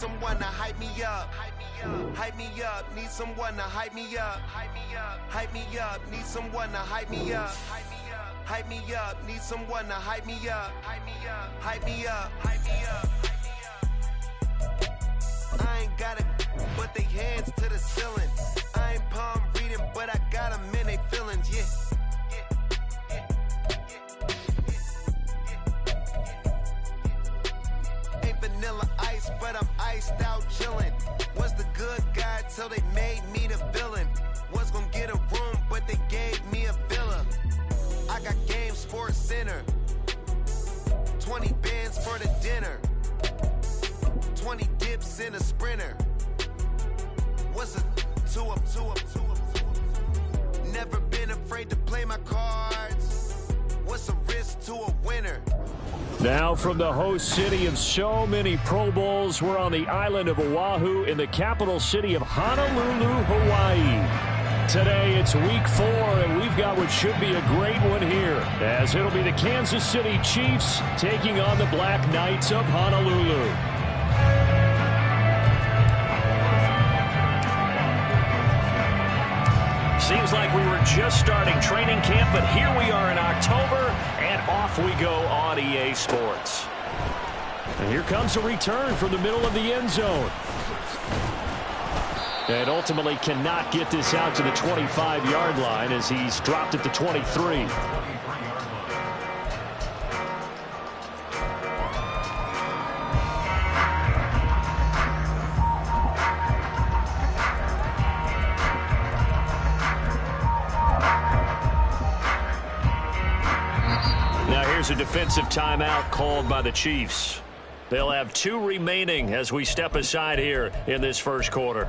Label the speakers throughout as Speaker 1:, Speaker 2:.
Speaker 1: Someone to hype me up, hype me up, need someone to hype me up, hype me up, need someone to hype me up, hype me up, need someone to hype me up, hype me up, hype me up. I ain't got it, but they hands to the ceiling. I ain't palm reading, but I got them in they feelings, yeah. Vanilla ice, but I'm iced out chillin'. Was the good guy till they made me the villain. Was gonna get a room, but they gave me a villa. I got Game Sports Center. 20 bands for the dinner. 20 dips in a sprinter. What's a two up? Never been afraid to play my cards. What's a risk to a winner?
Speaker 2: Now from the host city of so many Pro Bowls, we're on the island of Oahu in the capital city of Honolulu, Hawaii. Today it's week 4, and we've got what should be a great one here, as it'll be the Kansas City Chiefs taking on the Black Knights of Honolulu. Seems like we were just starting training camp, but here we are in October, and off we go on EA Sports. And here comes a return from the middle of the end zone. And ultimately cannot get this out to the 25-yard line as he's dropped at the 23. A defensive timeout called by the Chiefs. They'll have 2 remaining as we step aside here in this first quarter.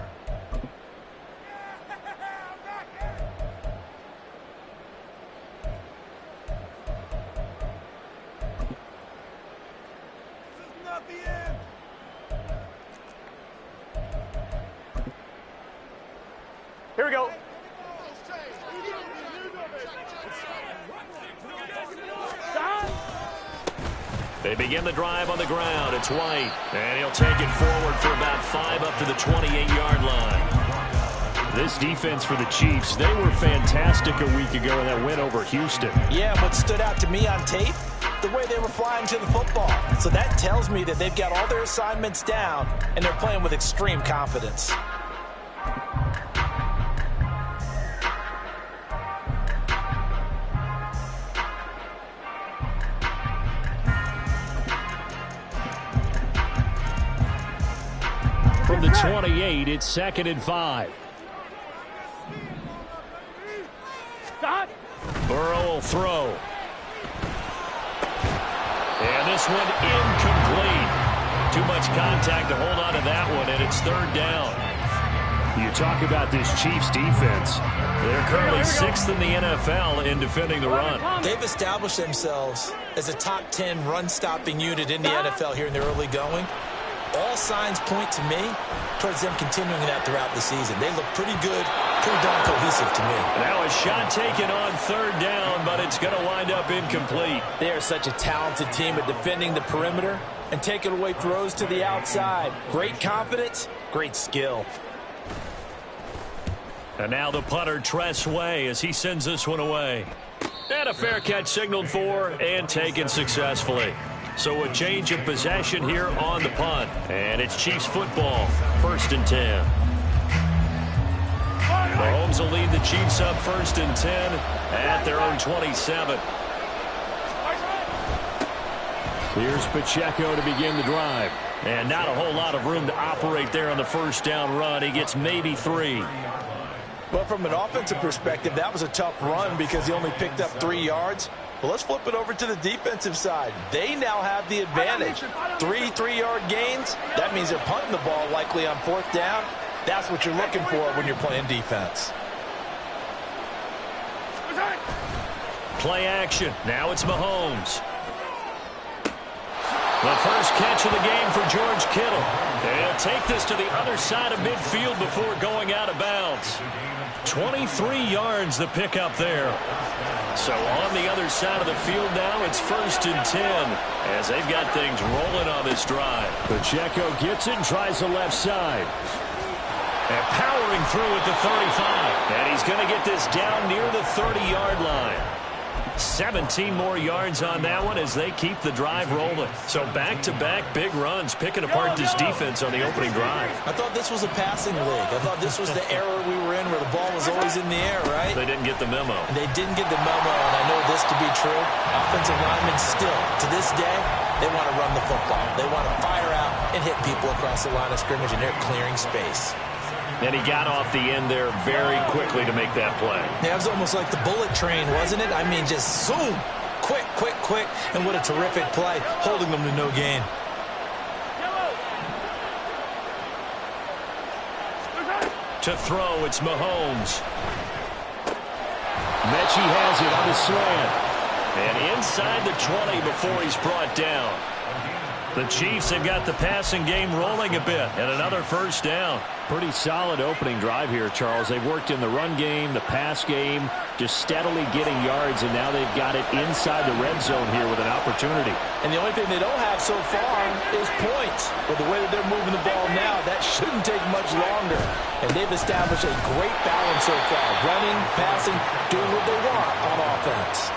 Speaker 3: Here we go.
Speaker 2: They begin the drive on the ground. It's White, and he'll take it forward for about 5 up to the 28-yard line. This defense for the Chiefs, they were fantastic a week ago in that win over Houston.
Speaker 3: Yeah, what stood out to me on tape, the way they were flying to the football. So that tells me that they've got all their assignments down, and they're playing with extreme confidence.
Speaker 2: From the 28, it's 2nd and 5. Burrow will throw. And this one incomplete. Too much contact to hold on to that one, and it's 3rd down. You talk about this Chiefs defense. They're currently 6th in the NFL in defending the run.
Speaker 3: They've established themselves as a top 10 run-stopping unit in the NFL here in the early going. All signs point to me towards them continuing that throughout the season. They look pretty good, pretty darn cohesive to me.
Speaker 2: Now a shot taken on 3rd down, but it's going to wind up incomplete.
Speaker 3: They are such a talented team at defending the perimeter and taking away throws to the outside. Great confidence, great skill.
Speaker 2: And now the punter, Tress Way, as he sends this one away. And a fair catch signaled for and taken successfully. So a change of possession here on the punt. And it's Chiefs football, 1st and 10. Mahomes will lead the Chiefs up 1st and 10 at their own 27. Here's Pacheco to begin the drive. And not a whole lot of room to operate there on the 1st down run. He gets maybe 3.
Speaker 3: Well, from an offensive perspective, that was a tough run because he only picked up 3 yards. Well, let's flip it over to the defensive side. They now have the advantage. 3 3-yard gains. That means they're punting the ball likely on 4th down. That's what you're looking for when you're playing defense.
Speaker 2: Play action. Now it's Mahomes. The first catch of the game for George Kittle. He'll take this to the other side of midfield before going out of bounds. 23 yards the pickup there. So on the other side of the field now, it's 1st and 10 as they've got things rolling on this drive. Pacheco gets it and tries the left side. And powering through at the 35. And he's going to get this down near the 30-yard line. 17 more yards on that one as they keep the drive rolling. So back-to-back big runs, picking apart this defense on the opening drive.
Speaker 3: I thought this was a passing league. I thought this was the era we were in where the ball was always in the air, right?
Speaker 2: They didn't get the memo.
Speaker 3: And they didn't get the memo, and I know this to be true. Offensive linemen still, to this day, they want to run the football. They want to fire out and hit people across the line of scrimmage, and they're clearing space.
Speaker 2: And he got off the end there very quickly to make that play.
Speaker 3: Yeah, it was almost like the bullet train, wasn't it? I mean, just zoom. Quick, quick, quick. And what a terrific play, holding them to no gain.
Speaker 2: To throw, it's Mahomes. Mechie has it on the slant. And inside the 20 before he's brought down. The Chiefs have got the passing game rolling a bit, and another first down. Pretty solid opening drive here, Charles. They've worked in the run game, the pass game, just steadily getting yards, and now they've got it inside the red zone here with an opportunity.
Speaker 3: And the only thing they don't have so far is points. But the way that they're moving the ball now, that shouldn't take much longer. And they've established a great balance so far. Running, passing, doing what they want on offense.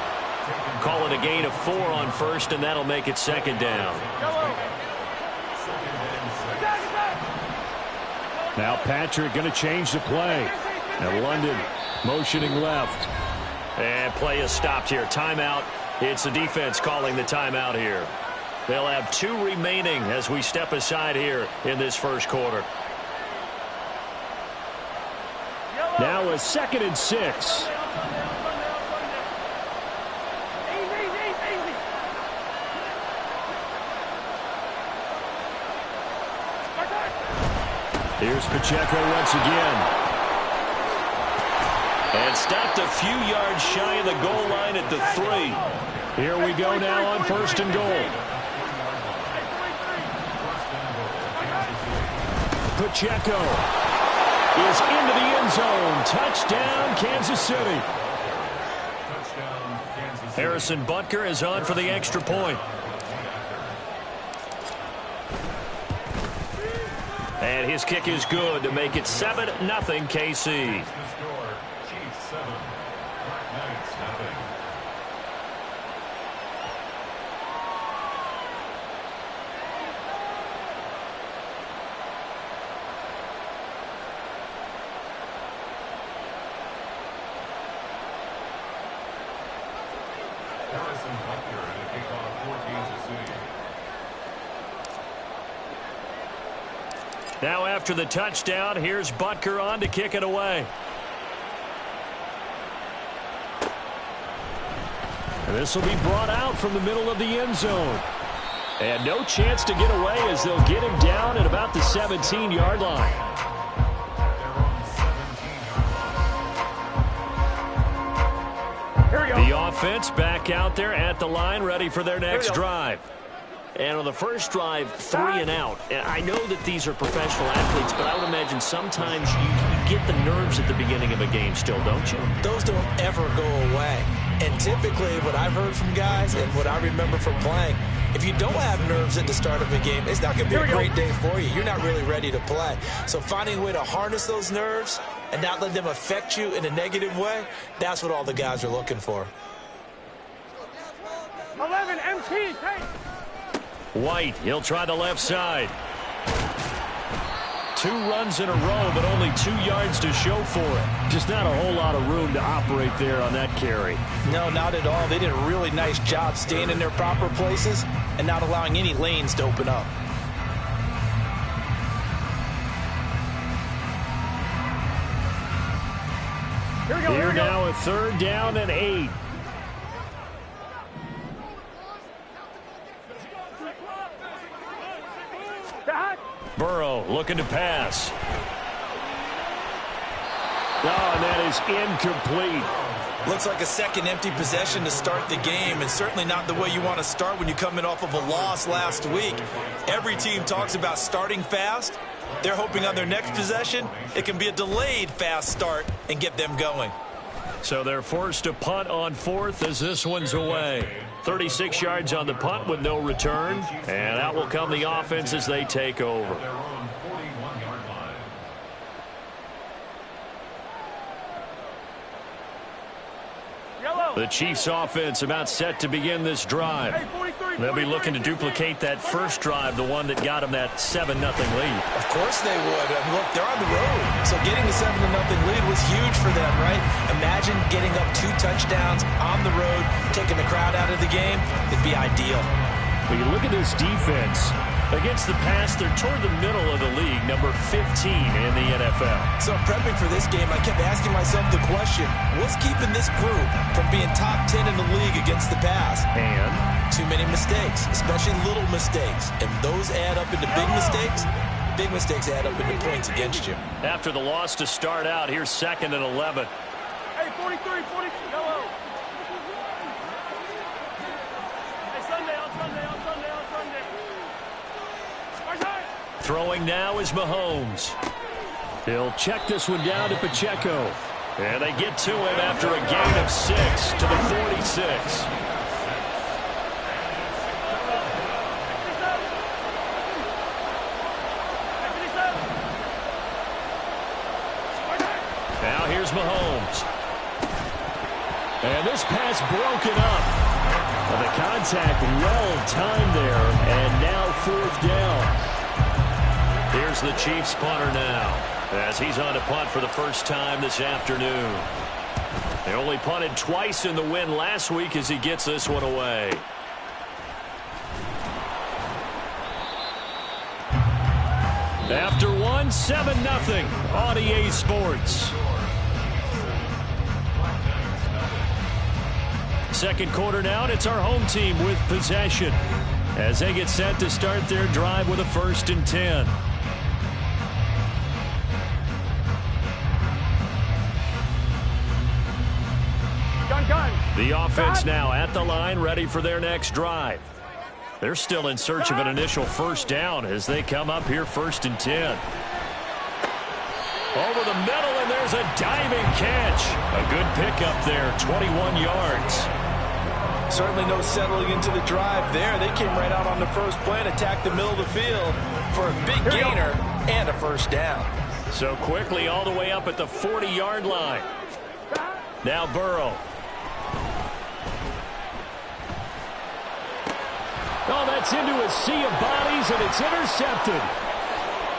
Speaker 2: Call it a gain of 4 on first, and that'll make it 2nd down. Now Patrick going to change the play. And London motioning left. And play is stopped here. Timeout. It's the defense calling the timeout here. They'll have 2 remaining as we step aside here in this first quarter. Now a 2nd and 6. Here's Pacheco once again. And stopped a few yards shy of the goal line at the 3. Here we go now on 1st and goal. Pacheco is into the end zone. Touchdown, Kansas City. Harrison Butker is on for the extra point. And his kick is good to make it 7-0 KC.
Speaker 4: Harrison Butker and a kickoff for Kansas City.
Speaker 2: Now after the touchdown, here's Butker on to kick it away. And this will be brought out from the middle of the end zone. And no chance to get away as they'll get him down at about the 17-yard line. The offense back out there at the line, ready for their next drive. And on the first drive, 3 and out. And I know that these are professional athletes, but I would imagine sometimes you get the nerves at the beginning of a game still, don't you?
Speaker 3: Those don't ever go away. And typically what I've heard from guys and what I remember from playing, if you don't have nerves at the start of a game, it's not going to be a great day for you. You're not really ready to play. So finding a way to harness those nerves and not let them affect you in a negative way, that's what all the guys are looking for.
Speaker 5: 11 MT, take.
Speaker 2: White, he'll try the left side. 2 runs in a row, but only 2 yards to show for it. Just not a whole lot of room to operate there on that carry.
Speaker 3: No, not at all. They did a really nice job staying in their proper places and not allowing any lanes to open up.
Speaker 2: Here now a 3rd down and 8. Burrow looking to pass. Oh, and that is incomplete.
Speaker 3: Looks like a second empty possession to start the game, and certainly not the way you want to start when you come in off of a loss last week. Every team talks about starting fast. They're hoping on their next possession, it can be a delayed fast start and get them going.
Speaker 2: So they're forced to punt on fourth as this one's away. 36 yards on the punt with no return, and out will come the offense as they take over. The Chiefs offense about set to begin this drive. They'll be looking to duplicate that first drive, the one that got them that 7-0 lead.
Speaker 3: Of course they would. I mean, look, they're on the road. So getting the 7-0 lead was huge for them, right? Imagine getting up 2 touchdowns on the road, taking the crowd out of the game. It'd be ideal.
Speaker 2: When you look at this defense, against the pass, they're toward the middle of the league, number 15 in the NFL.
Speaker 3: So prepping for this game, I kept asking myself the question, what's keeping this group from being top 10 in the league against the pass?
Speaker 2: And
Speaker 3: too many mistakes, especially little mistakes. And those add up into big mistakes. Big mistakes add up into points against you.
Speaker 2: After the loss to start out, here's 2nd and 11.
Speaker 5: Hey, 43, 42, yellow. Hey, Sunday.
Speaker 2: Throwing now is Mahomes. He'll check this one down to Pacheco. And they get to him after a gain of 6 to the 46. Now here's Mahomes. And this pass broken up. The contact well timed there, and now 4th down. Here's the Chiefs punter now, as he's on to punt for the first time this afternoon. They only punted twice in the win last week as he gets this one away. After one, 7-0 on EA Sports. Second quarter now, and it's our home team with possession as they get set to start their drive with a 1st and 10. The offense now at the line, ready for their next drive. They're still in search of an initial first down as they come up here 1st and 10. Over the middle, and there's a diving catch. A good pickup there, 21 yards.
Speaker 3: Certainly no settling into the drive there. They came right out on the first play and attacked the middle of the field for a big gainer and a first down.
Speaker 2: So quickly all the way up at the 40-yard line. Now Burrow. Oh, that's into a sea of bodies, and it's intercepted.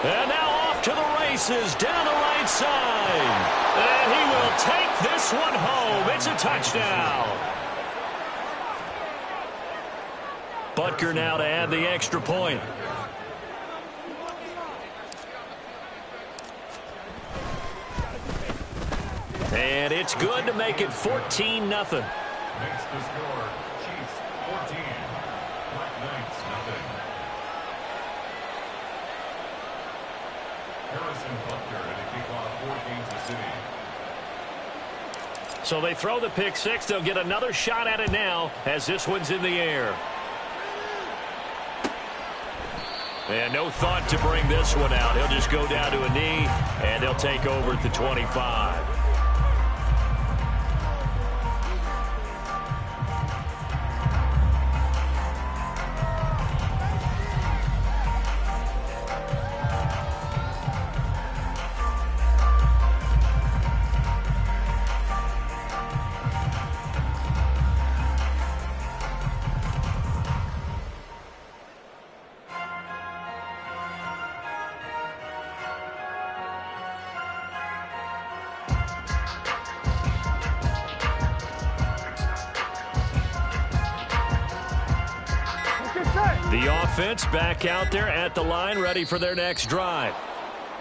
Speaker 2: And now off to the races down the right side. And he will take this one home. It's a touchdown. Butker now to add the extra point. And it's good to make it 14-0.
Speaker 4: Makes the score Chiefs 14, Black Knights nothing. Harrison Butker and a kickoff for Kansas City.
Speaker 2: So they throw the pick six. They'll get another shot at it now as this one's in the air. And no thought to bring this one out. He'll just go down to a knee, and they'll take over at the 25. The offense back out there at the line, ready for their next drive.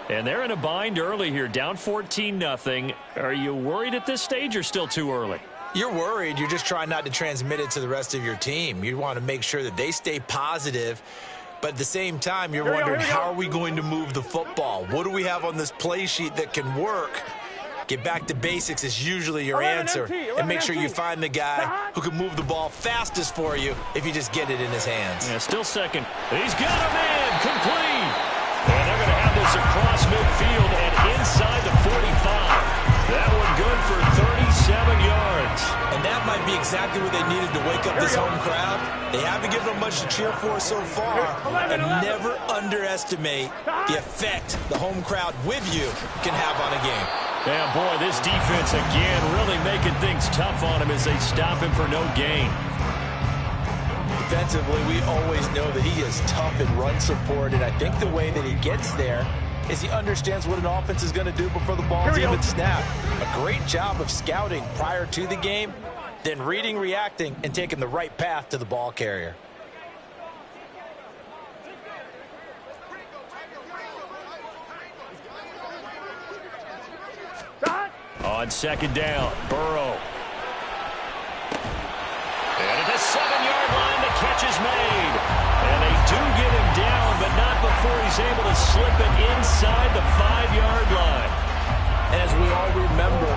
Speaker 2: And they're in a bind early here, down 14-0. Are you worried at this stage or still too early?
Speaker 3: You're worried. You're just trying not to transmit it to the rest of your team. You want to make sure that they stay positive. But at the same time, you're wondering, how are we going to move the football? What do we have on this play sheet that can work? Get back to basics is usually your answer. And make sure you find the guy who can move the ball fastest for you if you just get it in his hands.
Speaker 2: Yeah, still second. He's got a man. Complete. And they're going to have this across midfield and inside the 45. That one good for 37 yards.
Speaker 3: And that might be exactly what they needed to wake up this home crowd. They haven't given them much to cheer for so far. And never underestimate the effect the home crowd with you can have on a game.
Speaker 2: Yeah, boy, this defense again really making things tough on him as they stop him for no gain.
Speaker 3: Defensively, we always know that he is tough in run support, and I think the way that he gets there is he understands what an offense is going to do before the ball's even snapped. A great job of scouting prior to the game, then reading, reacting, and taking the right path to the ball carrier.
Speaker 2: On second down, Burrow. And at the 7-yard line, the catch is made. And they do get him down, but not before he's able to slip it inside the 5-yard line.
Speaker 3: As we all remember,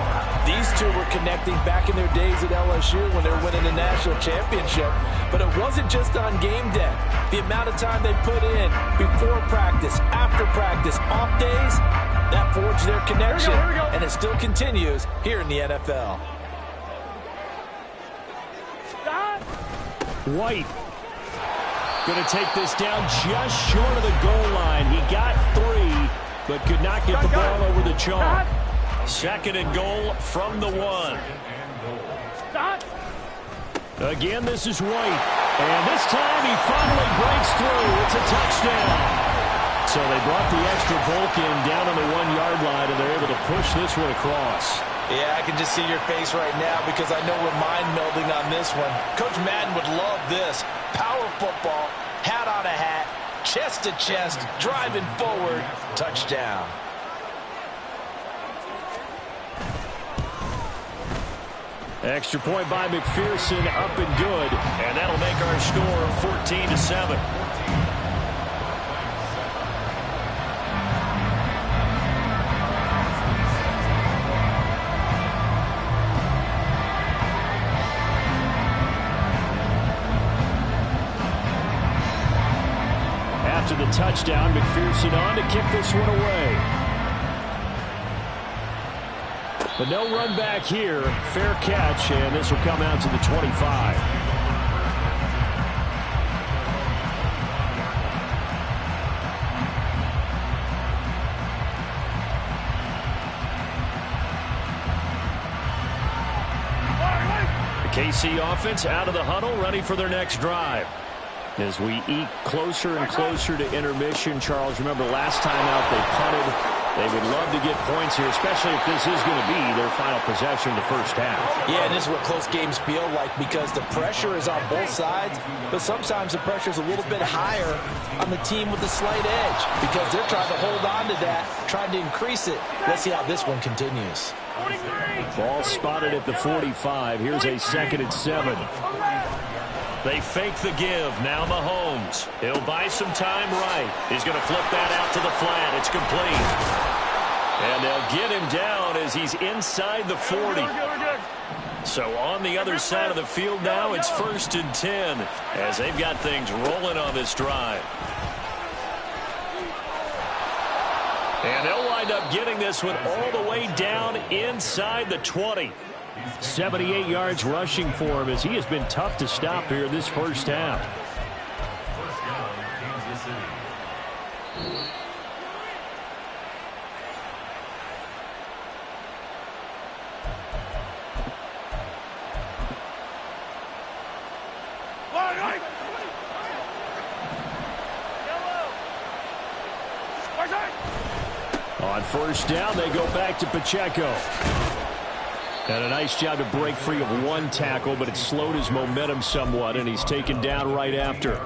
Speaker 3: these two were connecting back in their days at LSU when they were winning the national championship. But it wasn't just on game day. The amount of time they put in before practice, after practice, off days, that forged their connection.
Speaker 5: Here we go.
Speaker 3: And it still continues here in the NFL.
Speaker 2: White going to take this down just short of the goal line. He got 3, but could not get the ball over the chalk. Second and goal from the 1. Again, this is White. And this time he finally breaks through. It's a touchdown. So they brought the extra bulk in down on the 1-yard line, and they're able to push this one across.
Speaker 3: Yeah, I can just see your face right now because I know we're mind melding on this one. Coach Madden would love this. Power football, hat on a hat, chest to chest, driving forward, touchdown.
Speaker 2: Extra point by McPherson, up and good. And that'll make our score 14-7. After the touchdown, McPherson on to kick this one away. But no run back here. Fair catch, and this will come out to the 25. The KC offense out of the huddle, ready for their next drive. As we eke closer and closer to intermission, Charles, remember last time out they punted. They would love to get points here, especially if this is going to be their final possession of the first half.
Speaker 3: Yeah, and this is what close games feel like because the pressure is on both sides, but sometimes the pressure is a little bit higher on the team with the slight edge because they're trying to hold on to that, trying to increase it. Let's see how this one continues.
Speaker 2: Ball spotted at the 45. Here's a 2nd and 7. They fake the give. Now Mahomes. He'll buy some time right. He's going to flip that out to the flat. It's complete. And they'll get him down as he's inside the 40. So on the other side of the field now, it's 1st and 10 as they've got things rolling on this drive. And they'll wind up getting this one all the way down inside the 20. 78 yards rushing for him as he has been tough to stop here this first half.
Speaker 4: First down, Kansas City.
Speaker 2: On first down, they go back to Pacheco. And a nice job to break free of one tackle, but it slowed his momentum somewhat, and he's taken down right after.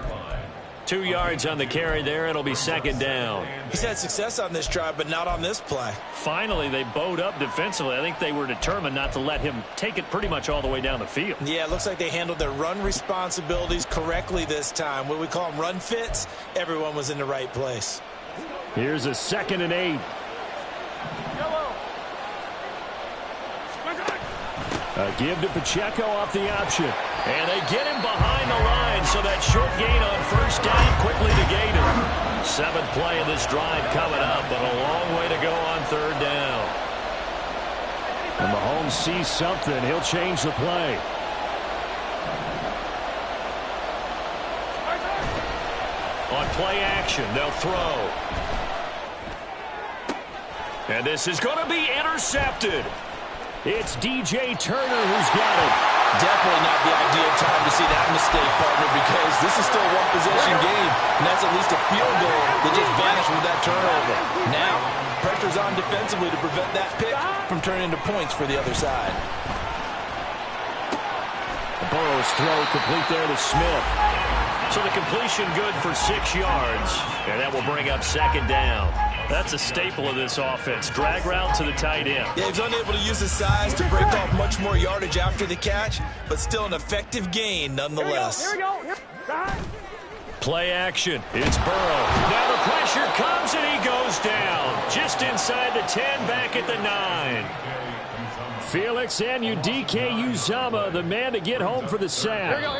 Speaker 2: 2 yards on the carry there. It'll be 2nd down.
Speaker 3: He's had success on this drive, but not on this play.
Speaker 2: Finally, they bowed up defensively. I think they were determined not to let him take it pretty much all the way down the field.
Speaker 3: Yeah, it looks like they handled their run responsibilities correctly this time. What we call them run fits, everyone was in the right place.
Speaker 2: Here's a 2nd and 8. Give to Pacheco off the option. And they get him behind the line, so that short gain on first down quickly negated. 7th play of this drive coming up, but a long way to go on 3rd down. And Mahomes sees something. He'll change the play. On play action, they'll throw. And this is going to be intercepted. It's DJ Turner who's got it.
Speaker 3: Definitely not the ideal time to see that mistake, partner, because this is still a one-possession game, and that's at least a field goal that just vanished with that turnover. Now, pressure's on defensively to prevent that pick from turning into points for the other side.
Speaker 2: Burrow's throw complete there to Smith. So the completion good for 6 yards, and that will bring up 2nd down. That's a staple of this offense. Drag route to the tight end.
Speaker 3: Yeah, he's unable to use his size to break off much more yardage after the catch, but still an effective gain nonetheless.
Speaker 5: Here we go. Here we go.
Speaker 2: Play action. It's Burrow. Now the pressure comes, and he goes down. Just inside the 10, back at the 9. Felix Anudike Uzama, the man to get home for the sack.
Speaker 5: Here we go.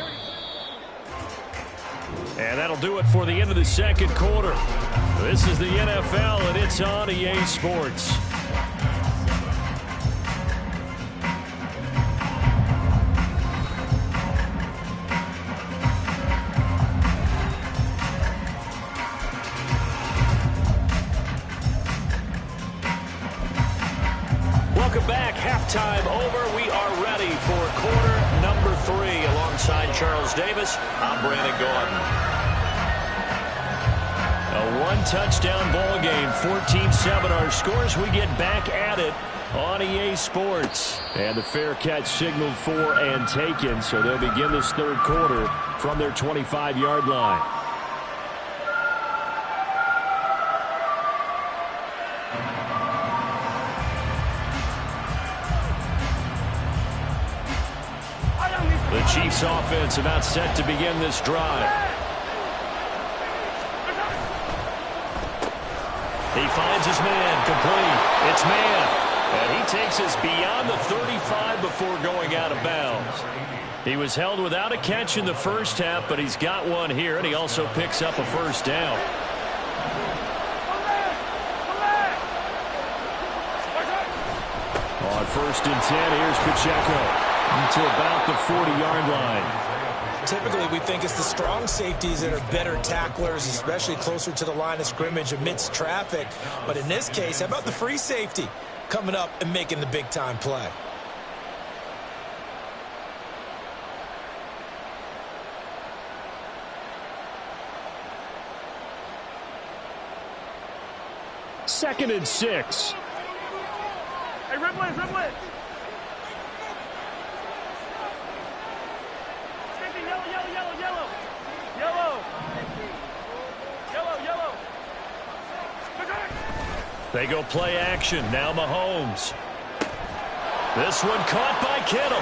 Speaker 2: And that'll do it for the end of the 2nd quarter. This is the NFL, and it's on EA Sports. Welcome back. Halftime over. We are ready for quarter number 3. Alongside Charles Davis, I'm Brandon Gordon. A one-touchdown ball game, 14-7 our scores. We get back at it on EA Sports. And the fair catch signaled for and taken, so they'll begin this 3rd quarter from their 25-yard line. The Chiefs offense about set to begin this drive. He finds his man, complete. It's man. And he takes us beyond the 35 before going out of bounds. He was held without a catch in the first half, but he's got one here, and he also picks up a first down. On 1st and 10, here's Pacheco to about the 40-yard line.
Speaker 3: Typically, we think it's the strong safeties that are better tacklers, especially closer to the line of scrimmage amidst traffic. But in this case, how about the free safety coming up and making the big-time play?
Speaker 2: Second and 6.
Speaker 5: Hey, red blitz, red blitz.
Speaker 2: They go play action. Now Mahomes. This one caught by Kittle.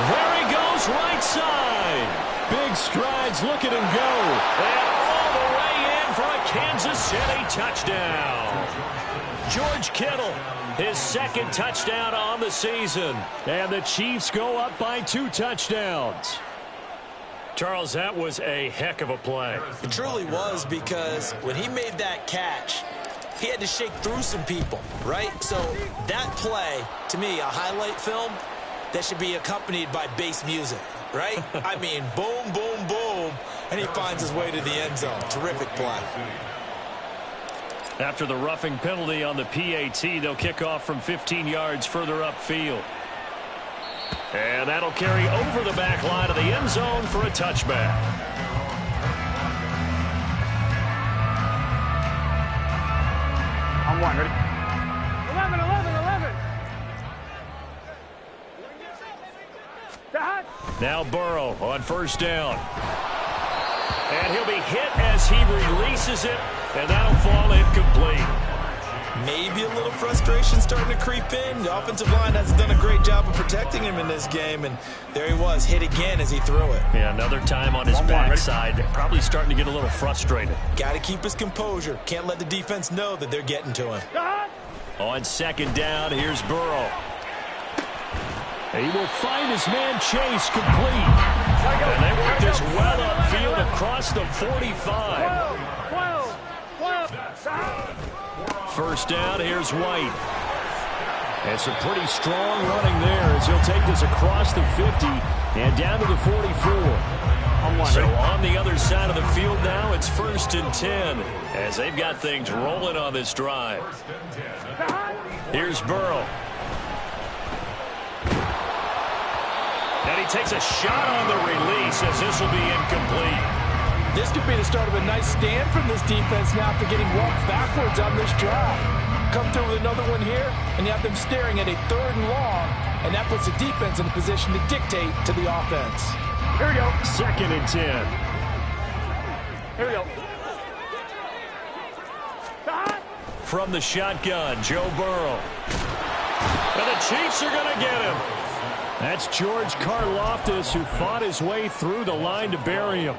Speaker 2: There he goes, right side. Big strides, look at him go. And all the way in for a Kansas City touchdown. George Kittle, his 2nd touchdown on the season. And the Chiefs go up by 2 touchdowns. Charles, that was a heck of a play.
Speaker 3: It truly was, because when he made that catch, he had to shake through some people, right? So that play, to me, a highlight film that should be accompanied by bass music, right? I mean, boom, boom, boom, and he finds his way to the end zone. Terrific play.
Speaker 2: After the roughing penalty on the PAT, they'll kick off from 15 yards further upfield. And that'll carry over the back line of the end zone for a touchback.
Speaker 5: I'm one, ready? 11, 11, 11.
Speaker 2: Now Burrow on 1st down. And he'll be hit as he releases it, and that'll fall incomplete.
Speaker 3: Maybe a little frustration starting to creep in. The offensive line hasn't done a great job of protecting him in this game, and there he was, hit again as he threw it.
Speaker 2: Yeah, another time on his backside. Probably starting to get a little frustrated.
Speaker 3: Got to keep his composure. Can't let the defense know that they're getting to him.
Speaker 2: On 2nd down, here's Burrow. He will find his man Chase complete. And they work this well upfield across the 45.
Speaker 5: 12.
Speaker 2: First down, here's White. And some pretty strong running there as he'll take this across the 50 and down to the 44. So on the other side of the field now, it's 1st and 10 as they've got things rolling on this drive. Here's Burrow. And he takes a shot on the release as this will be incomplete.
Speaker 3: This could be the start of a nice stand from this defense now after getting walked backwards on this drive. Come through with another one here, and you have them staring at a 3rd and long, and that puts the defense in a position to dictate to the offense.
Speaker 5: Here we go.
Speaker 2: 2nd and 10.
Speaker 5: Here we go.
Speaker 2: From the shotgun, Joe Burrow. And the Chiefs are going to get him. That's George Karlaftis, who fought his way through the line to bury him.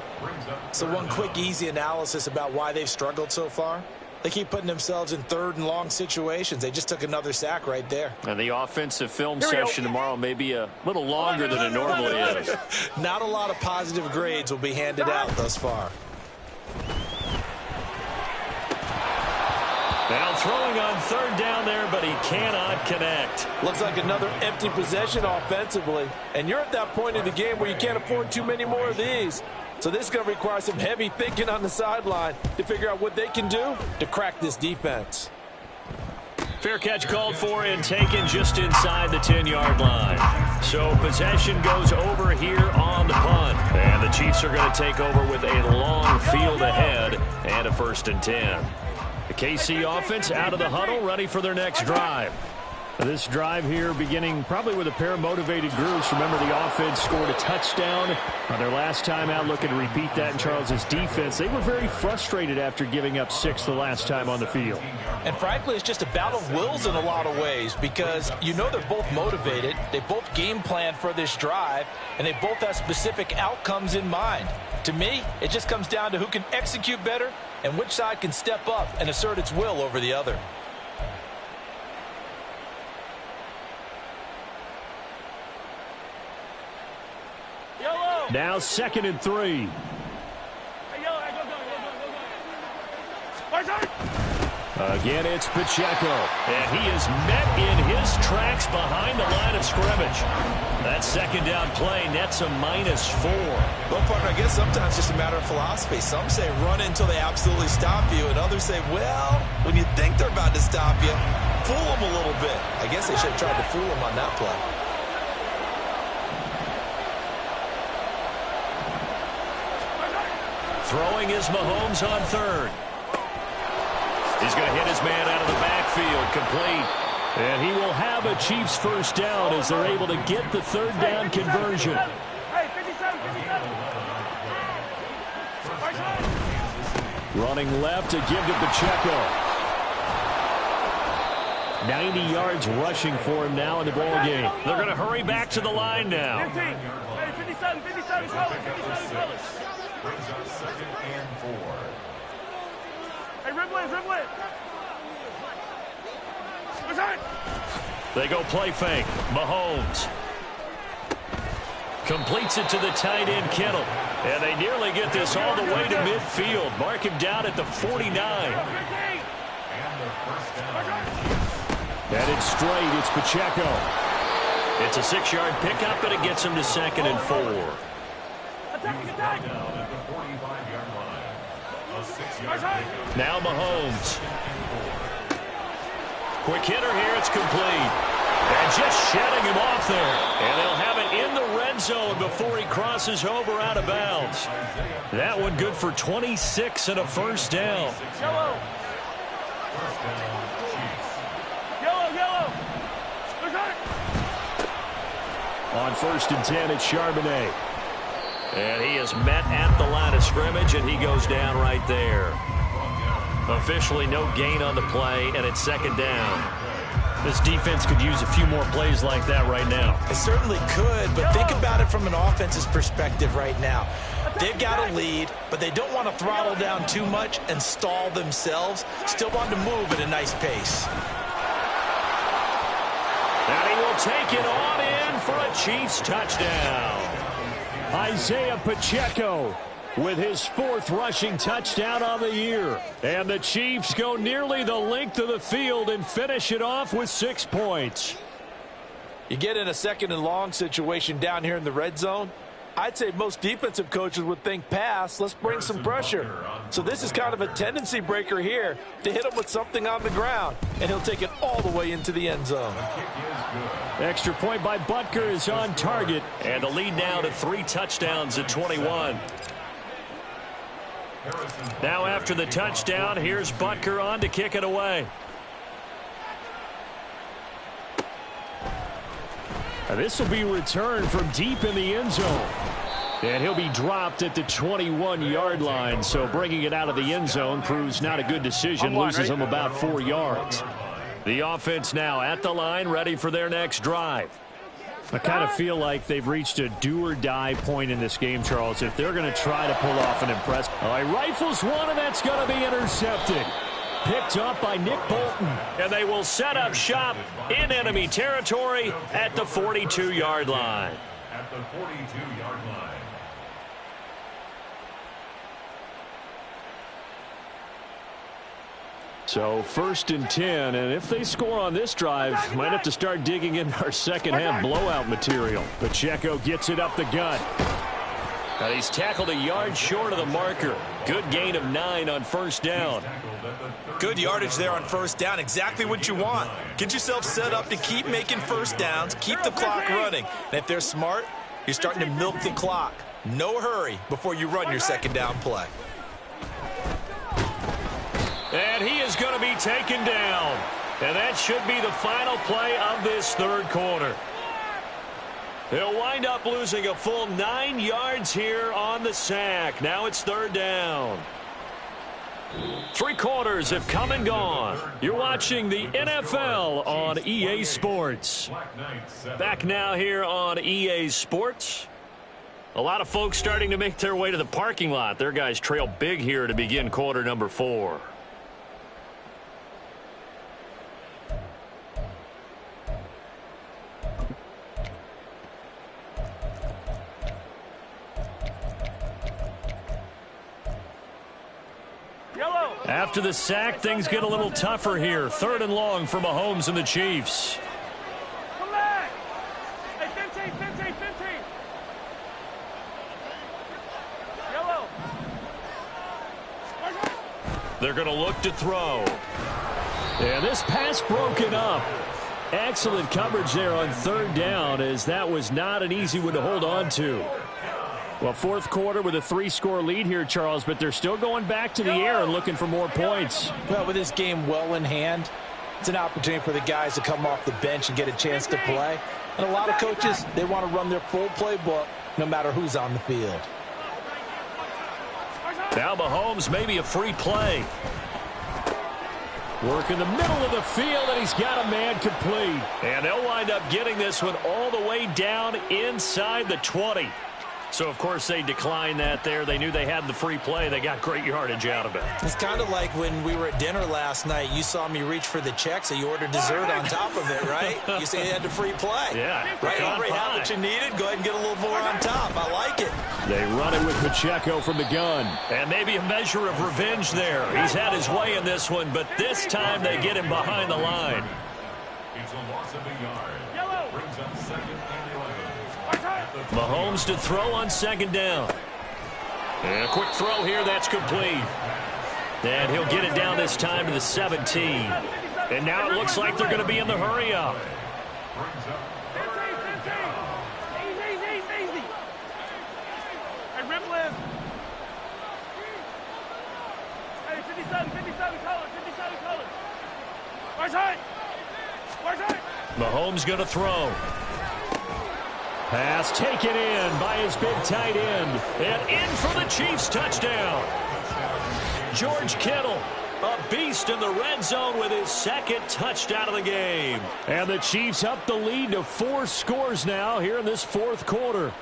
Speaker 3: So one quick, easy analysis about why they've struggled so far. They keep putting themselves in 3rd and long situations. They just took another sack right there.
Speaker 2: And the offensive film session tomorrow may be a little longer than it normally is.
Speaker 3: Not a lot of positive grades will be handed out thus far.
Speaker 2: Now throwing on 3rd down there, but he cannot connect.
Speaker 3: Looks like another empty possession offensively. And you're at that point in the game where you can't afford too many more of these. So this is going to require some heavy thinking on the sideline to figure out what they can do to crack this defense.
Speaker 2: Fair catch called for and taken just inside the 10-yard line. So possession goes over here on the punt. And the Chiefs are going to take over with a long field ahead and a 1st and 10. The KC offense out of the huddle, ready for their next drive. This drive here beginning probably with a pair of motivated groups. Remember, the offense scored a touchdown on their last time out, looking to repeat that in Charles's defense. They were very frustrated after giving up 6 the last time on the field.
Speaker 3: And frankly, it's just a battle of wills in a lot of ways because you know they're both motivated. They both game plan for this drive, and they both have specific outcomes in mind. To me, it just comes down to who can execute better and which side can step up and assert its will over the other.
Speaker 2: Now 2nd and 3. Again, it's Pacheco. And he is met in his tracks behind the line of scrimmage. That 2nd down play nets a -4.
Speaker 3: Well, partner, I guess sometimes it's just a matter of philosophy. Some say run until they absolutely stop you, and others say, well, when you think they're about to stop you, fool them a little bit. I guess they should have tried to fool them on that play.
Speaker 2: Throwing is Mahomes on 3rd. He's going to hit his man out of the backfield, complete. And he will have a Chiefs 1st down as they're able to get the 3rd down conversion.
Speaker 5: Hey, 57.
Speaker 2: Running left to give to Pacheco. 90 yards rushing for him now in the ball game. They're going to hurry back to the line now.
Speaker 5: 15. Hey, 57 colors.
Speaker 4: Brings up 2nd and 4.
Speaker 5: Hey, Ripley.
Speaker 2: They go play fake. Mahomes completes it to the tight end, Kittle. And they nearly get this all the way to midfield. Mark him down at the 49. Headed straight, it's Pacheco. It's a 6-yard pickup, and it gets him to 2nd and 4.
Speaker 5: Attack.
Speaker 2: Now Mahomes. Quick hitter here, it's complete. And just shedding him off there. And they'll have it in the red zone before he crosses over out of bounds. That one good for 26 and a 1st down.
Speaker 5: Yellow.
Speaker 2: On 1st and 10, it's Charbonnet. And he is met at the line of scrimmage, and he goes down right there. Officially no gain on the play, and it's 2nd down. This defense could use a few more plays like that right now.
Speaker 3: It certainly could, but think about it from an offense's perspective right now. They've got a lead, but they don't want to throttle down too much and stall themselves. Still want to move at a nice pace.
Speaker 2: And he will take it on in for a Chiefs touchdown. Isaiah Pacheco with his 4th rushing touchdown on the year. And the Chiefs go nearly the length of the field and finish it off with 6 points.
Speaker 3: You get in a 2nd and long situation down here in the red zone. I'd say most defensive coaches would think pass, let's bring some pressure. So this is kind of a tendency breaker here to hit him with something on the ground, and he'll take it all the way into the end zone.
Speaker 2: Extra point by Butker is on target, and the lead now to 3 touchdowns at 21. Now after the touchdown, here's Butker on to kick it away. This will be returned from deep in the end zone. And he'll be dropped at the 21-yard line. So bringing it out of the end zone proves not a good decision. Loses him about 4 yards. The offense now at the line, ready for their next drive. I kind of feel like they've reached a do-or-die point in this game, Charles. If they're going to try to pull off an impress. He rifles one, and that's going to be intercepted. Picked up by Nick Bolton. And they will set up shop in enemy territory at the 42-yard line.
Speaker 4: At the 42-yard line.
Speaker 2: So 1st and 10, and if they score on this drive, might have to start digging in our second-half blowout material. Pacheco gets it up the gut. And he's tackled a yard short of the marker. Good gain of 9 on 1st down.
Speaker 3: Good yardage there on 1st down. Exactly what you want. Get yourself set up to keep making 1st downs, keep the clock running. And if they're smart, you're starting to milk the clock. No hurry before you run your 2nd down play.
Speaker 2: And he is going to be taken down. And that should be the final play of this 3rd quarter. He'll wind up losing a full 9 yards here on the sack. Now it's 3rd down. 3 quarters have come and gone. You're watching the NFL on EA Sports. Back now here on EA Sports. A lot of folks starting to make their way to the parking lot. Their guys trail big here to begin quarter number 4. After the sack, things get a little tougher here. 3rd and long for Mahomes and the Chiefs.
Speaker 5: Come back! Hey, 15. Yellow.
Speaker 2: They're going to look to throw. And this pass broken up. Excellent coverage there on 3rd down, as that was not an easy one to hold on to. Well, 4th quarter with a 3-score lead here, Charles, but they're still going back to the air and looking for more points.
Speaker 3: Well, with this game well in hand, it's an opportunity for the guys to come off the bench and get a chance to play. And a lot of coaches, they want to run their full playbook no matter who's on the field.
Speaker 2: Now Mahomes, maybe a free play. Work in the middle of the field, and he's got a man complete. And they'll wind up getting this one all the way down inside the 20. So, of course, they declined that there. They knew they had the free play. They got great yardage out of it.
Speaker 3: It's kind of like when we were at dinner last night. You saw me reach for the check, so you ordered dessert on top of it, right? You say you had the free play.
Speaker 2: Yeah.
Speaker 3: Right, you already had what you needed. Go ahead and get a little more on top. I like it.
Speaker 2: They run it with Pacheco from the gun. And maybe a measure of revenge there. He's had his way in this one, but this time they get him behind the line.
Speaker 4: It's a loss of a yard. Brings up 2nd and 11.
Speaker 2: Mahomes to throw on 2nd down. And a quick throw here, that's complete. And he'll get it down this time to the 17. And now it looks like they're going to be in the hurry up.
Speaker 4: Brings up
Speaker 5: 15. Easy. Hey, rip live. Hey, 57 colors. Where's Hart?
Speaker 2: Mahomes going to throw. Pass taken in by his big tight end. And in for the Chiefs touchdown. George Kittle, a beast in the red zone with his 2nd touchdown of the game. And the Chiefs up the lead to 4 scores now here in this 4th quarter.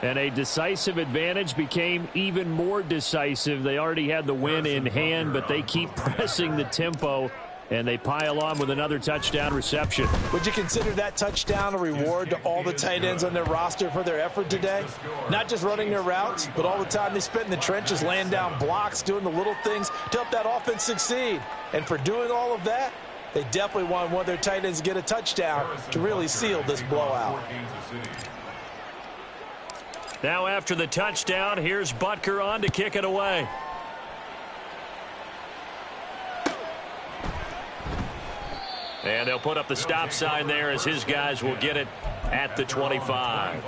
Speaker 2: And a decisive advantage became even more decisive. They already had the win in hand, but they keep pressing the tempo and they pile on with another touchdown reception.
Speaker 3: Would you consider that touchdown a reward to all the tight ends on their roster for their effort today? Not just running their routes, but all the time they spent in the trenches, laying down blocks, doing the little things to help that offense succeed. And for doing all of that, they definitely want one of their tight ends to get a touchdown to really seal this blowout.
Speaker 2: Now after the touchdown, here's Butker on to kick it away. And they'll put up the stop sign there as his guys will get it at the 25.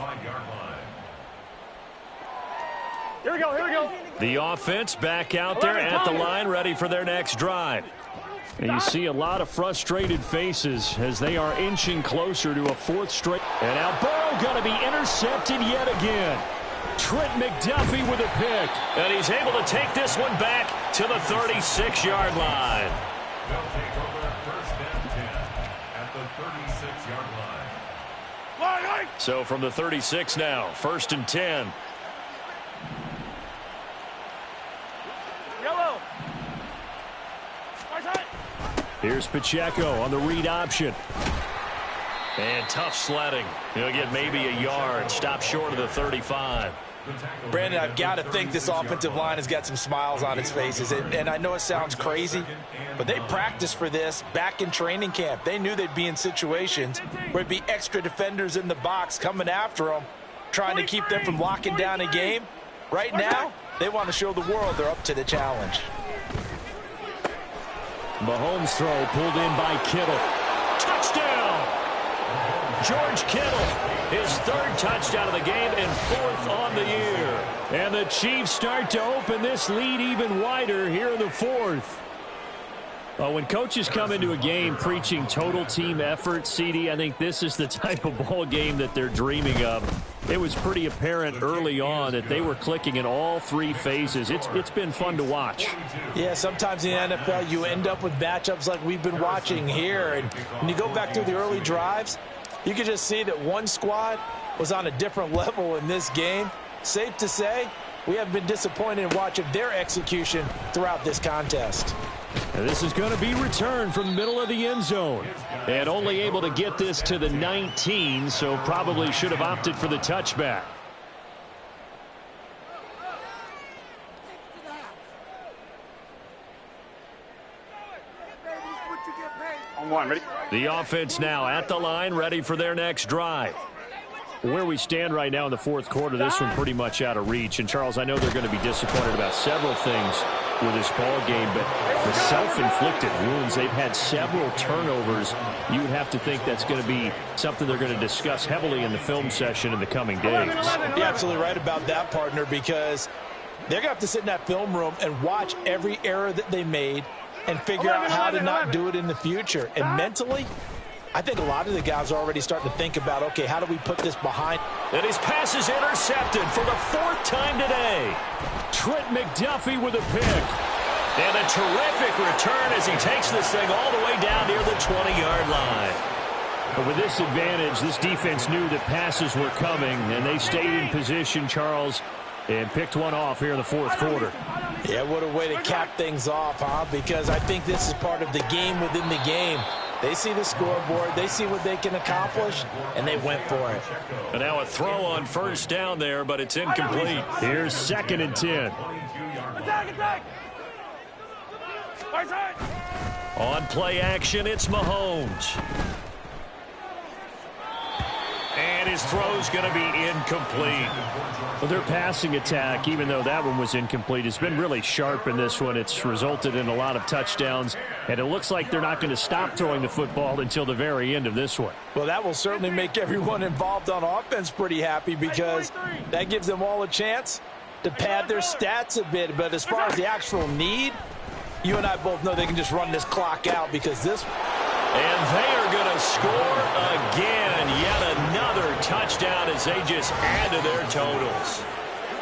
Speaker 5: Here we go, here we go.
Speaker 2: The offense back out there at the line, ready for their next drive. And you see a lot of frustrated faces as they are inching closer to a fourth straight. And now Burrow going to be intercepted yet again. Trent McDuffie with a pick. And he's able to take this one back to the 36-yard line.
Speaker 4: They'll take over first and 10 at the 36-yard line.
Speaker 2: So from the 36 now, first and 10.
Speaker 5: Yellow.
Speaker 2: Here's Pacheco on the read option. And tough sledding. He'll get maybe a yard. Stop short of the 35.
Speaker 3: Brandon, I've got to think this offensive line has got some smiles on its faces. And I know it sounds crazy, but they practiced for this back in training camp. They knew they'd be in situations where it'd be extra defenders in the box coming after them, trying to keep them from locking down a game. Right now, they want to show the world they're up to the challenge.
Speaker 2: Mahomes throw pulled in by Kittle. Touchdown! George Kittle, his third touchdown of the game and fourth on the year. And the Chiefs start to open this lead even wider here in the fourth. When coaches come into a game preaching total team effort, CD, I think this is the type of ball game that they're dreaming of. It was pretty apparent early on that they were clicking in all three phases. It's been fun to watch.
Speaker 3: Yeah, sometimes in the NFL you end up with matchups like we've been watching here. And when you go back through the early drives, you can just see that one squad was on a different level in this game. Safe to say, we have been disappointed in watching their execution throughout this contest.
Speaker 2: And this is going to be returned from the middle of the end zone. And only able to get this to the 19, so probably should have opted for the touchback.
Speaker 5: On one, ready?
Speaker 2: The offense now at the line, ready for their next drive. Where we stand right now in the fourth quarter, this one pretty much out of reach. And, Charles, I know they're going to be disappointed about several things with this ball game, but the self-inflicted wounds, they've had several turnovers. You would have to think that's going to be something they're going to discuss heavily in the film session in the coming days.
Speaker 3: You're absolutely right about that, partner, because they're going to have to sit in that film room and watch every error that they made and figure out how to not do it in the future. And mentally, I think a lot of the guys are already starting to think about, okay, how do we put this behind?
Speaker 2: And his pass is intercepted for the fourth time today. Trent McDuffie with a pick. And a terrific return as he takes this thing all the way down near the 20-yard line. But with this advantage, this defense knew that passes were coming, and they stayed in position, Charles, and picked one off here in the fourth quarter.
Speaker 3: Yeah, what a way to cap things off, huh? Because I think this is part of the game within the game. They see the scoreboard, they see what they can accomplish, and they went for it.
Speaker 2: And now a throw on first down there, but it's incomplete. Here's second and 10.
Speaker 5: Attack!
Speaker 2: On play action, it's Mahomes. And his throw's going to be incomplete. Well, their passing attack, even though that one was incomplete, has been really sharp in this one. It's resulted in a lot of touchdowns, and it looks like they're not going to stop throwing the football until the very end of this one.
Speaker 3: Well, that will certainly make everyone involved on offense pretty happy because that gives them all a chance to pad their stats a bit. But as far as the actual need, you and I both know they can just run this clock out because this...
Speaker 2: And they are going to score again. Yet another touchdown as they just add to their totals.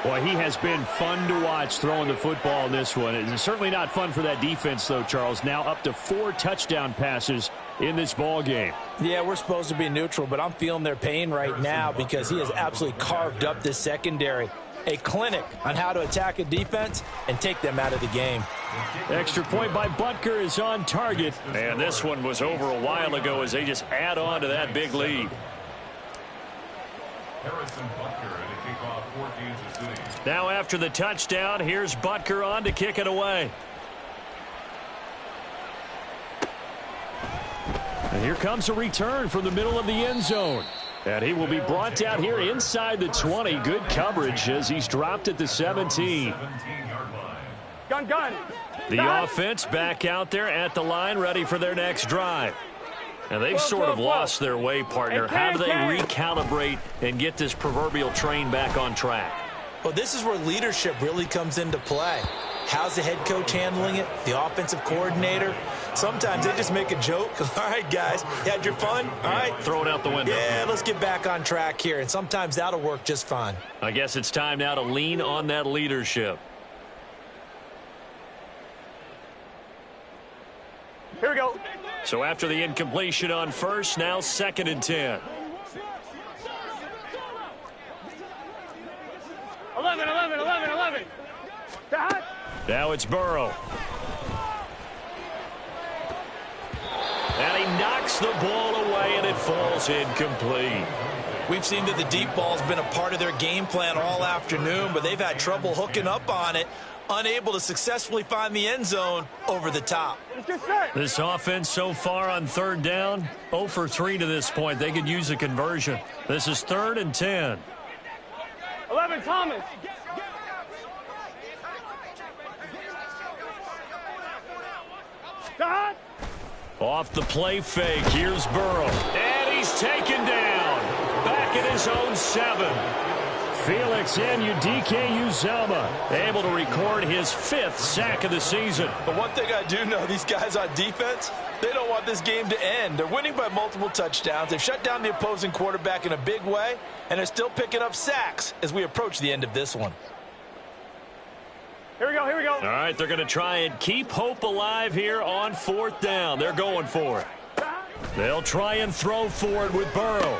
Speaker 2: Boy, he has been fun to watch throwing the football in this one. It's certainly not fun for that defense, though, Charles. Now up to 4 touchdown passes in this ball game.
Speaker 3: Yeah, we're supposed to be neutral, but I'm feeling their pain right now because he has absolutely carved up this secondary. a clinic on how to attack a defense and take them out of the game.
Speaker 2: Extra point by Butker is on target. And this one was over a while ago as they just add on to that big lead.
Speaker 4: Harrison Butker at a kickoff for Kansas City.
Speaker 2: Now after the touchdown, here's Butker on to kick it away. And here comes a return from the middle of the end zone. And he will be brought down here inside the 20. Good coverage as he's dropped at the 17.
Speaker 5: Gun.
Speaker 2: The offense back out there at the line, ready for their next drive. And they've sort of lost their way, partner. How do they recalibrate and get this proverbial train back on track?
Speaker 3: Well, this is where leadership really comes into play. How's the head coach handling it? The offensive coordinator? Sometimes they just make a joke. All right, guys, you had your fun? All right.
Speaker 2: Throw it out the window.
Speaker 3: Yeah, let's get back on track here. And sometimes that'll work just fine.
Speaker 2: I guess it's time now to lean on that leadership.
Speaker 5: Here we go.
Speaker 2: So after the incompletion on first, now 2nd and 10.
Speaker 5: 11.
Speaker 2: Now it's Burrow. And he knocks the ball away, and it falls incomplete.
Speaker 3: We've seen that the deep ball's been a part of their game plan all afternoon, but they've had trouble hooking up on it, unable to successfully find the end zone over the top.
Speaker 2: This offense so far on 3rd down, 0 for 3 to this point. They could use a conversion. This is 3rd and 10.
Speaker 5: 11, Thomas.
Speaker 2: Off the play fake, here's Burrow. And he's taken down. Back at his own 7. Felix Anudike-Uzomah able to record his 5th sack of the season.
Speaker 3: But one thing I do know, these guys on defense, they don't want this game to end. They're winning by multiple touchdowns. They've shut down the opposing quarterback in a big way, and they're still picking up sacks as we approach the end of this one.
Speaker 5: Here we go.
Speaker 2: All right, they're going to try and keep hope alive here on 4th down. They're going for it. They'll try and throw for it with Burrow.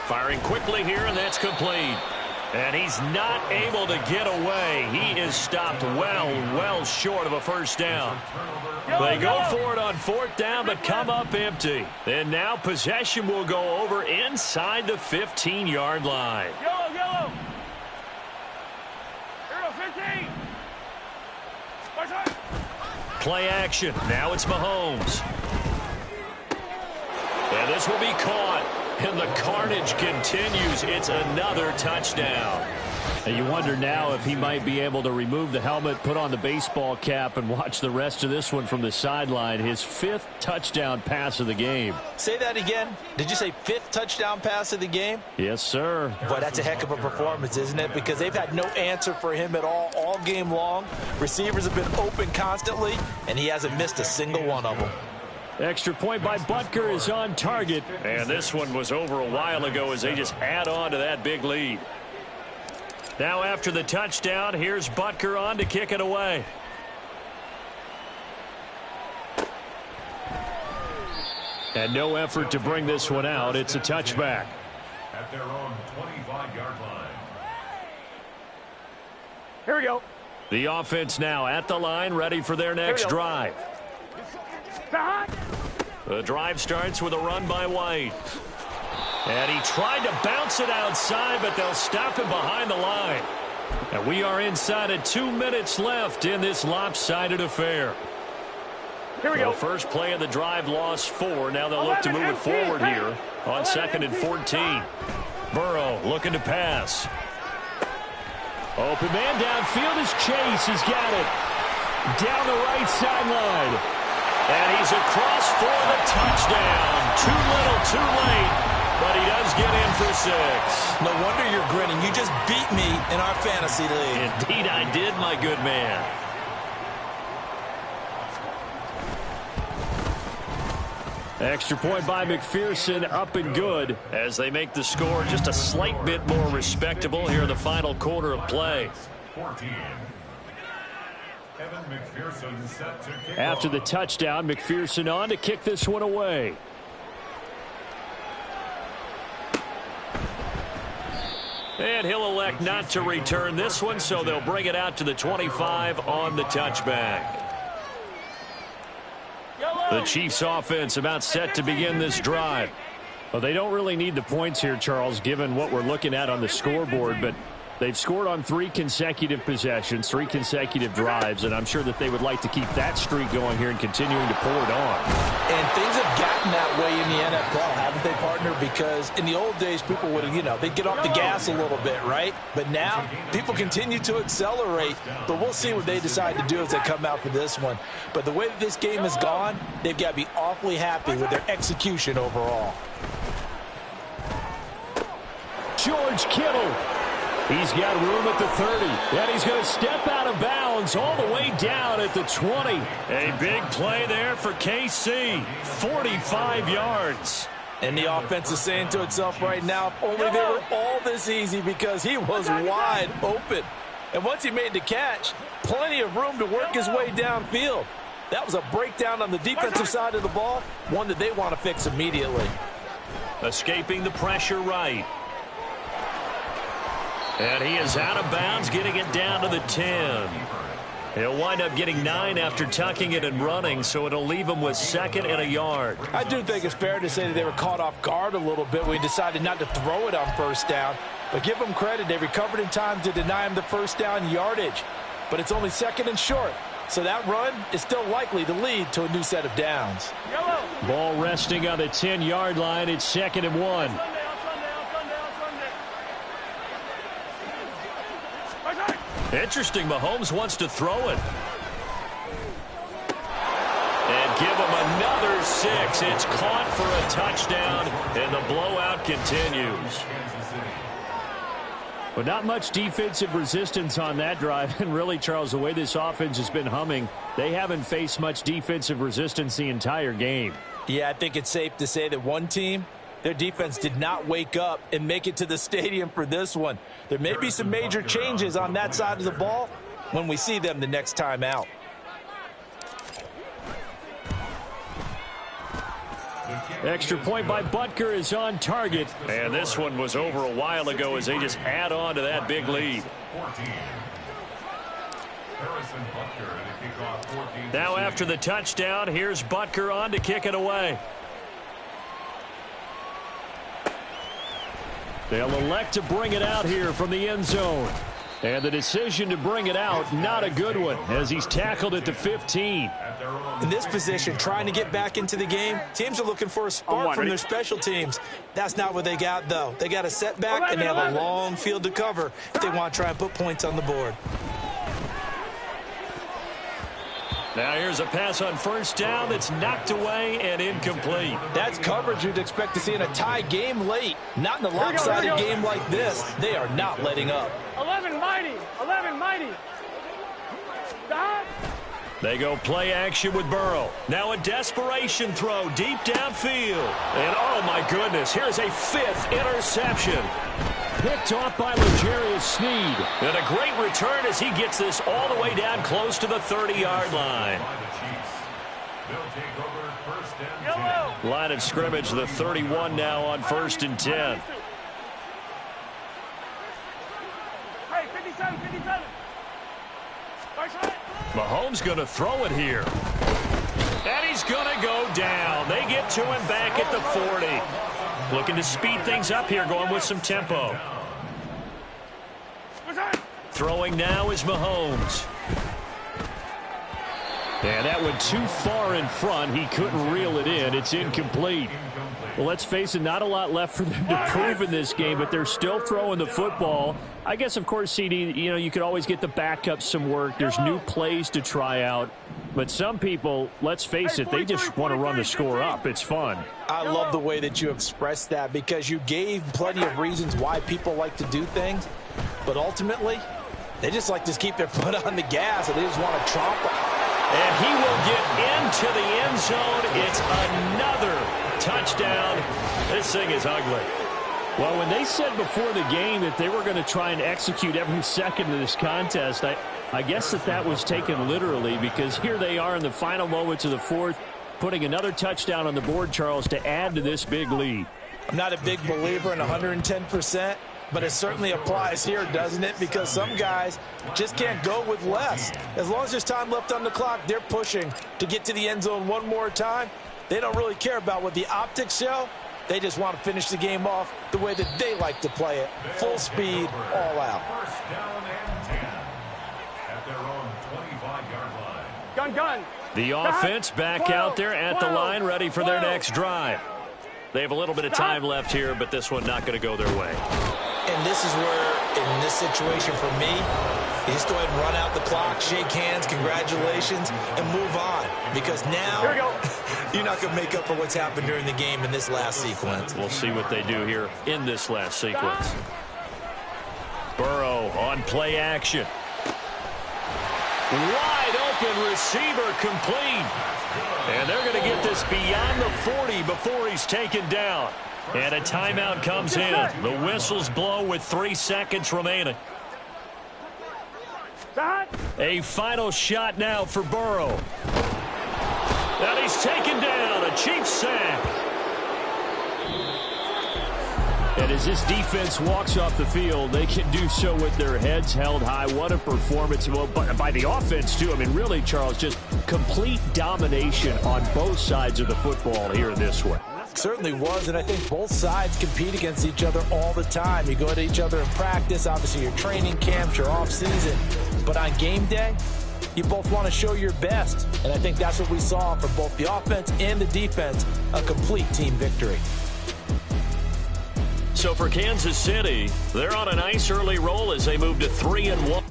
Speaker 2: Firing quickly here, and that's complete. And he's not able to get away. He is stopped well short of a 1st down. They go for it on 4th down, but come up empty. And now possession will go over inside the 15-yard line.
Speaker 5: Yellow. Hero 15.
Speaker 2: Play action. Now it's Mahomes. And this will be caught. And the carnage continues. It's another touchdown. And you wonder now if he might be able to remove the helmet, put on the baseball cap, and watch the rest of this one from the sideline. His 5th touchdown pass of the game.
Speaker 3: Say that again. Did you say 5th touchdown pass of the game?
Speaker 2: Yes, sir.
Speaker 3: Boy, that's a heck of a performance, isn't it? Because they've had no answer for him at all game long. Receivers have been open constantly, and he hasn't missed a single one of them.
Speaker 2: Extra point by Butker is on target. And this one was over a while ago as they just add on to that big lead. Now after the touchdown, here's Butker on to kick it away. And no effort to bring this one out. It's a touchback.
Speaker 4: At their own 25-yard line.
Speaker 5: Here we go.
Speaker 2: The offense now at the line, ready for their next drive. The drive starts with a run by White. And he tried to bounce it outside, but they'll stop him behind the line. And we are inside of 2 minutes left in this lopsided affair.
Speaker 5: Here we go.
Speaker 2: First play of the drive lost 4. Now they'll look to move it forward here on 2nd and 14. Burrow looking to pass. Open man downfield is Chase. He's got it. Down the right sideline. And he's across for the touchdown. Too little, too late. But he does get in for 6.
Speaker 3: No wonder you're grinning. You just beat me in our fantasy league.
Speaker 2: Indeed I did, my good man. Extra point by McPherson, up and good as they make the score just a slight bit more respectable here in the final quarter of play.
Speaker 4: 14. Evan McPherson set to kick
Speaker 2: After
Speaker 4: off.
Speaker 2: the touchdown, McPherson on to kick this one away. And he'll elect not to return this one, so they'll bring it out to the 25 on the touchback. The Chiefs offense about set to begin this drive. Well, they don't really need the points here, Charles, given what we're looking at on the scoreboard, but they've scored on 3 consecutive possessions, 3 consecutive drives, and I'm sure that they would like to keep that streak going here and continuing to pour it on.
Speaker 3: And things have gotten that way in the NFL, haven't they, partner? Because in the old days, people would, they'd get off the gas a little bit, right? But now, people continue to accelerate, but we'll see what they decide to do as they come out for this one. But the way that this game has gone, they've got to be awfully happy with their execution overall.
Speaker 2: George Kittle. He's got room at the 30, and he's going to step out of bounds all the way down at the 20. A big play there for KC, 45 yards.
Speaker 3: And the offense is saying to itself right now, if only they were all this easy, because he was wide open. And once he made the catch, plenty of room to work his way downfield. That was a breakdown on the defensive side of the ball, one that they want to fix immediately.
Speaker 2: Escaping the pressure right. And he is out of bounds, getting it down to the 10. He'll wind up getting 9 after tucking it and running, so it'll leave him with 2nd and a yard.
Speaker 3: I do think it's fair to say that they were caught off guard a little bit when he decided not to throw it on first down. But give them credit, they recovered in time to deny him the first down yardage. But it's only 2nd and short, so that run is still likely to lead to a new set of downs.
Speaker 2: Ball resting on the 10-yard line. It's 2nd and 1. Interesting, Mahomes wants to throw it. And give him another 6. It's caught for a touchdown, and the blowout continues. But not much defensive resistance on that drive. And really, Charles, the way this offense has been humming, they haven't faced much defensive resistance the entire game.
Speaker 3: Yeah, I think it's safe to say that one team, their defense did not wake up and make it to the stadium for this one. There may be some major changes on that side of the ball when we see them the next time out.
Speaker 2: Extra point by Butker is on target. And this one was over a while ago as they just add on to that big lead. Now after the touchdown, here's Butker on to kick it away. They'll elect to bring it out here from the end zone. And the decision to bring it out, not a good one, as he's tackled at the 15.
Speaker 3: In this position, trying to get back into the game, teams are looking for a spark from their special teams. That's not what they got, though. They got a setback, and they have a long field to cover if they want to try and put points on the board.
Speaker 2: Now here's a pass on first down that's knocked away and incomplete.
Speaker 3: That's coverage you'd expect to see in a tie game late. Not in a lopsided game like this. They are not letting up.
Speaker 5: 11 mighty. 11 mighty.
Speaker 2: They go play action with Burrow. Now a desperation throw deep downfield. And oh my goodness, here's a 5th interception. Picked off by L'Jarius Sneed. And a great return as he gets this all the way down close to the 30-yard line. Line of scrimmage, the 31 now on 1st and 10.
Speaker 5: Hey, 57, 57.
Speaker 2: Mahomes going to throw it here. And he's going to go down. They get to him back at the 40. Looking to speed things up here, going with some tempo. Throwing now is Mahomes. And that went too far in front. He couldn't reel it in. It's incomplete. Well, let's face it, not a lot left for them to prove in this game, but they're still throwing the football. I guess, of course, CD, you could always get the backup some work. There's new plays to try out. But some people, let's face it, they just want to run the score up. It's fun.
Speaker 3: I love the way that you expressed that, because you gave plenty of reasons why people like to do things. But ultimately, they just like to keep their foot on the gas, and they just want to tromp them.
Speaker 2: And he will get into the end zone. It's another touchdown. This thing is ugly. Well, when they said before the game that they were going to try and execute every second of this contest, I guess that was taken literally, because here they are in the final moments of the 4th, putting another touchdown on the board, Charles, to add to this big lead.
Speaker 3: I'm not a big believer in 110%, but it certainly applies here, doesn't it? Because some guys just can't go with less. As long as there's time left on the clock, they're pushing to get to the end zone one more time. They don't really care about what the optics show. They just want to finish the game off the way that they like to play it. Full speed, all out.
Speaker 4: First down and 10 at their own 25-yard line.
Speaker 5: Gun.
Speaker 2: The offense back out there at the line, ready for their next drive. They have a little bit of time left here, but this one not going to go their way.
Speaker 3: And this is where, in this situation for me, you just go ahead and run out the clock, shake hands, congratulations, and move on. Because now you're not going to make up for what's happened during the game in this last sequence.
Speaker 2: We'll see what they do here in this last sequence. Burrow on play action. Wide open receiver complete. And they're going to get this beyond the 40 before he's taken down. And a timeout comes in. The whistles blow with 3 seconds remaining. A final shot now for Burrow. And he's taken down. A Chiefs sack. And as this defense walks off the field, they can do so with their heads held high. What a performance. Well, by the offense, too. I mean, really, Charles, just complete domination on both sides of the football here in this one.
Speaker 3: Certainly was, and I think both sides compete against each other all the time. You go at each other in practice, obviously your training camps, your off-season. But on game day, you both want to show your best. And I think that's what we saw from both the offense and the defense, a complete team victory.
Speaker 2: So for Kansas City, they're on a nice early roll as they move to 3-1.